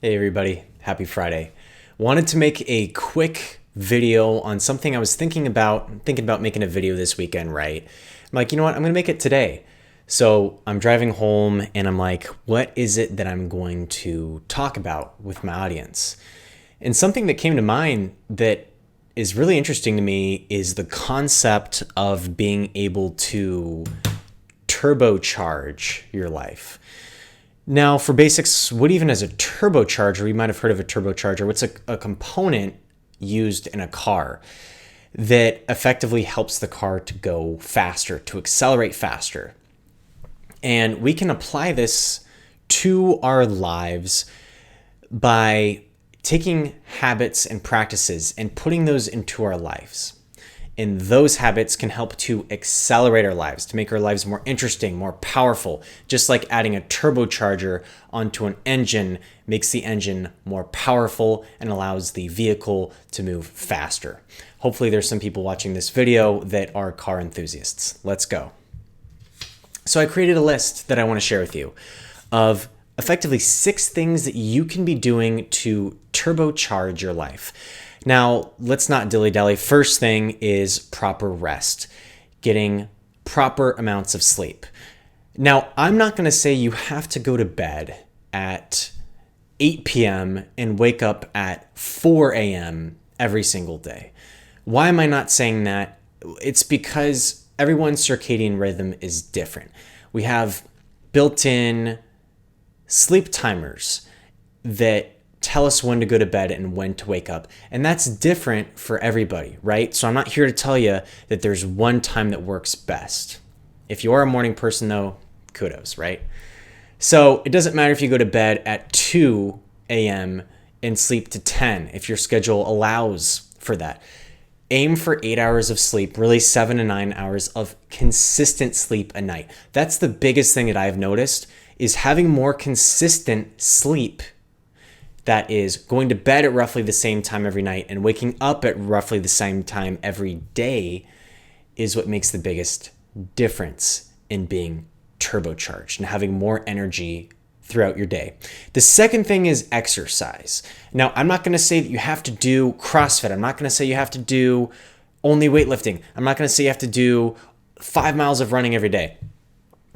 Hey everybody, happy Friday. Wanted to make a quick video on something I was thinking about making a video this weekend, right? I'm like, you know what? I'm going to make it today. So I'm driving home and I'm like, what is it that I'm going to talk about with my audience? And something that came to mind that is really interesting to me is the concept of being able to turbocharge your life. Now, for basics, what even is a turbocharger? You might have heard of a turbocharger. What's a component used in a car that effectively helps the car to go faster, to accelerate faster. And we can apply this to our lives by taking habits and practices and putting those into our lives. And those habits can help to accelerate our lives, to make our lives more interesting, more powerful. Just like adding a turbocharger onto an engine makes the engine more powerful and allows the vehicle to move faster. Hopefully there's some people watching this video that are car enthusiasts. Let's go. So I created a list that I want to share with you of effectively 6 things that you can be doing to turbocharge your life. Now, let's not dilly-dally. First thing is proper rest, getting proper amounts of sleep. Now, I'm not going to say you have to go to bed at 8 p.m. and wake up at 4 a.m. every single day. Why am I not saying that? It's because everyone's circadian rhythm is different. We have built-in sleep timers that tell us when to go to bed and when to wake up. And that's different for everybody, right? So I'm not here to tell you that there's one time that works best. If you are a morning person though, kudos, right? So it doesn't matter if you go to bed at 2 a.m. and sleep to 10 if your schedule allows for that. Aim for 8 hours of sleep, really 7 to 9 hours of consistent sleep a night. That's the biggest thing that I've noticed is having more consistent sleep. That is going to bed at roughly the same time every night and waking up at roughly the same time every day is what makes the biggest difference in being turbocharged and having more energy throughout your day. The second thing is exercise. Now, I'm not going to say that you have to do CrossFit. I'm not going to say you have to do only weightlifting. I'm not going to say you have to do 5 miles of running every day.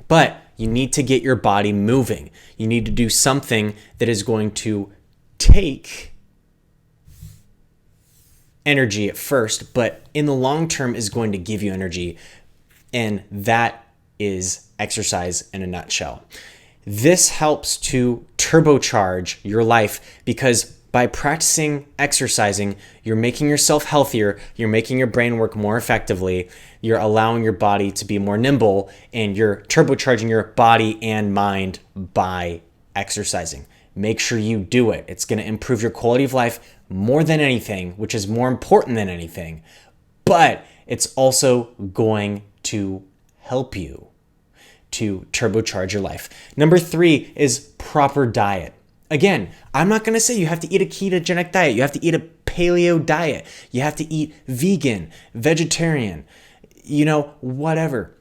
But you need to get your body moving. You need to do something that is going to take energy at first, but in the long term is going to give you energy. And that is exercise in a nutshell. This helps to turbocharge your life because by practicing exercising, you're making yourself healthier, you're making your brain work more effectively, you're allowing your body to be more nimble, and you're turbocharging your body and mind by exercising. Make sure you do it. It's going to improve your quality of life more than anything, which is more important than anything. But it's also going to help you to turbocharge your life. Number 3 is proper diet. Again, I'm not going to say you have to eat a ketogenic diet. You have to eat a paleo diet. You have to eat vegan, vegetarian, whatever.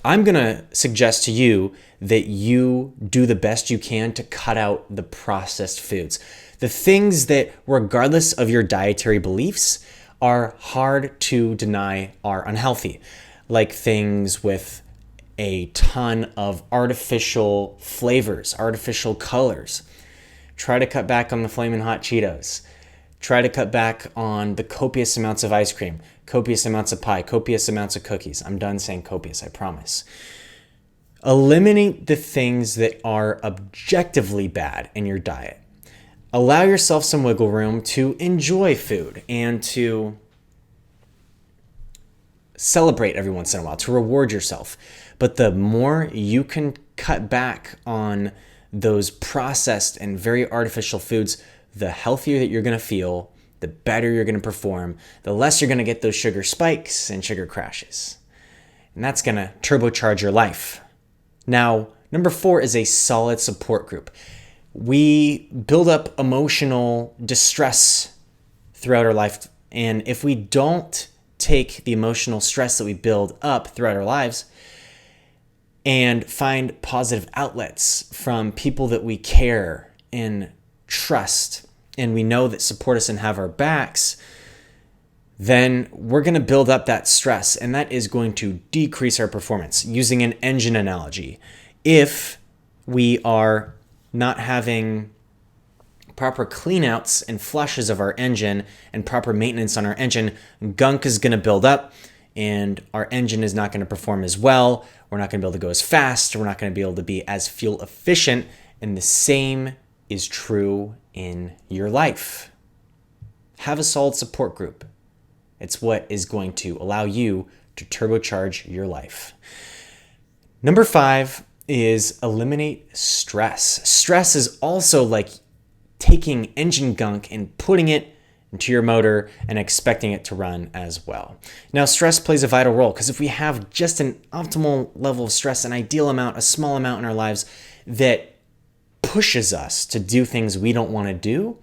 I'm going to suggest to you that you do the best you can to cut out the processed foods. The things that, regardless of your dietary beliefs, are hard to deny are unhealthy, like things with a ton of artificial flavors, artificial colors. Try to cut back on the Flamin' Hot Cheetos. Try to cut back on the copious amounts of ice cream, copious amounts of pie, copious amounts of cookies. I'm done saying copious, I promise. Eliminate the things that are objectively bad in your diet. Allow yourself some wiggle room to enjoy food and to celebrate every once in a while, to reward yourself. But the more you can cut back on those processed and very artificial foods, the healthier that you're going to feel, the better you're going to perform, the less you're going to get those sugar spikes and sugar crashes. And that's going to turbocharge your life. Now, number 4 is a solid support group. We build up emotional distress throughout our life. And if we don't take the emotional stress that we build up throughout our lives and find positive outlets from people that we care and trust and we know that support us and have our backs, then we're going to build up that stress, and that is going to decrease our performance. Using an engine analogy, if we are not having proper cleanouts and flushes of our engine and proper maintenance on our engine, gunk is going to build up and our engine is not going to perform as well. We're not going to be able to go as fast. We're not going to be able to be as fuel efficient. And the same is true in your life. Have a solid support group. It's what is going to allow you to turbocharge your life. Number 5 is eliminate stress. Stress is also like taking engine gunk and putting it into your motor and expecting it to run as well. Now, stress plays a vital role because if we have just an optimal level of stress, an ideal amount, a small amount in our lives that pushes us to do things we don't want to do,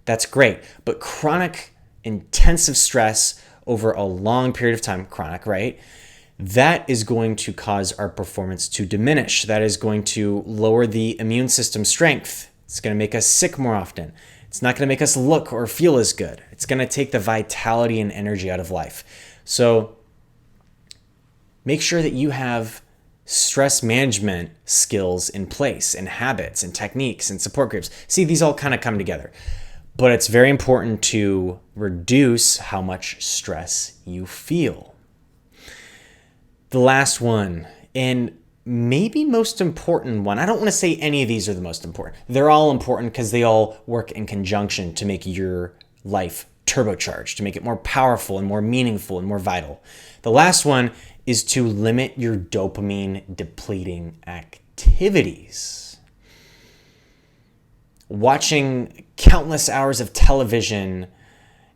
that's great. But chronic, intensive stress over a long period of time, chronic, right? That is going to cause our performance to diminish. That is going to lower the immune system strength. It's going to make us sick more often. It's not going to make us look or feel as good. It's going to take the vitality and energy out of life. So make sure that you have stress management skills in place and habits and techniques and support groups. See, these all kind of come together. But it's very important to reduce how much stress you feel. The last one, and maybe most important one, I don't want to say any of these are the most important. They're all important because they all work in conjunction to make your life turbocharged, to make it more powerful and more meaningful and more vital. The last one is to limit your dopamine depleting activities. Watching countless hours of television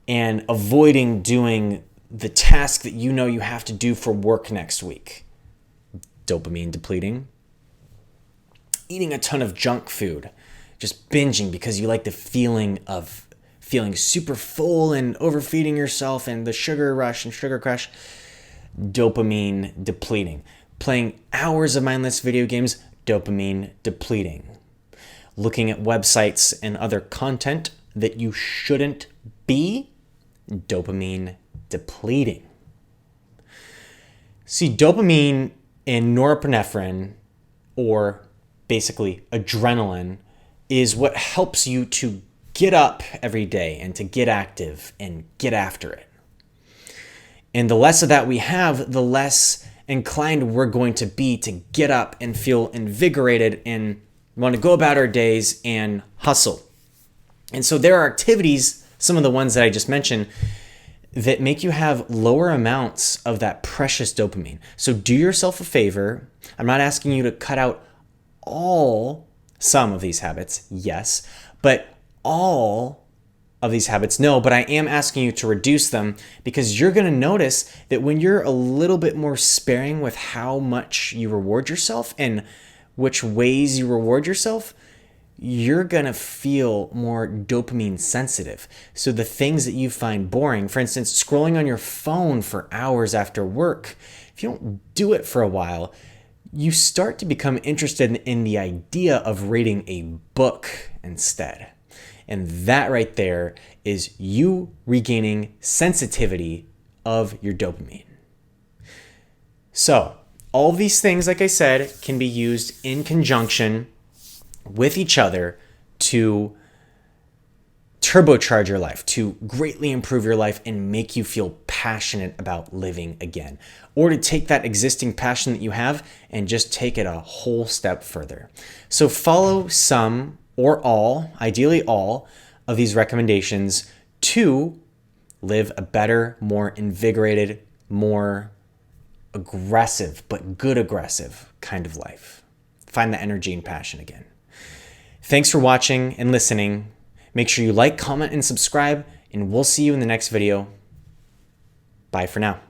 and avoiding doing the task that you know you have to do for work next week. Dopamine depleting. Eating a ton of junk food. Just binging because you like the feeling of feeling super full and overfeeding yourself and the sugar rush and sugar crush. Dopamine depleting. Playing hours of mindless video games. Dopamine depleting. Looking at websites and other content that you shouldn't be, dopamine depleting. See, dopamine and norepinephrine, or basically adrenaline, is what helps you to get up every day and to get active and get after it. And the less of that we have, the less inclined we're going to be to get up and feel invigorated and want to go about our days and hustle. And so there are activities, some of the ones that I just mentioned, that make you have lower amounts of that precious dopamine. So do yourself a favor. I'm not asking you to cut out some of these habits, yes, but all of these habits, no, but I am asking you to reduce them because you're going to notice that when you're a little bit more sparing with how much you reward yourself and which ways you reward yourself, you're going to feel more dopamine sensitive. So the things that you find boring, for instance, scrolling on your phone for hours after work, if you don't do it for a while, you start to become interested in the idea of reading a book instead. And that right there is you regaining sensitivity of your dopamine. So, all of these things, like I said, can be used in conjunction with each other to turbocharge your life, to greatly improve your life and make you feel passionate about living again, or to take that existing passion that you have and just take it a whole step further. So follow some or all, ideally all, of these recommendations to live a better, more invigorated, more aggressive, but good aggressive kind of life. Find the energy and passion again. Thanks for watching and listening. Make sure you like, comment, and subscribe, and we'll see you in the next video. Bye for now.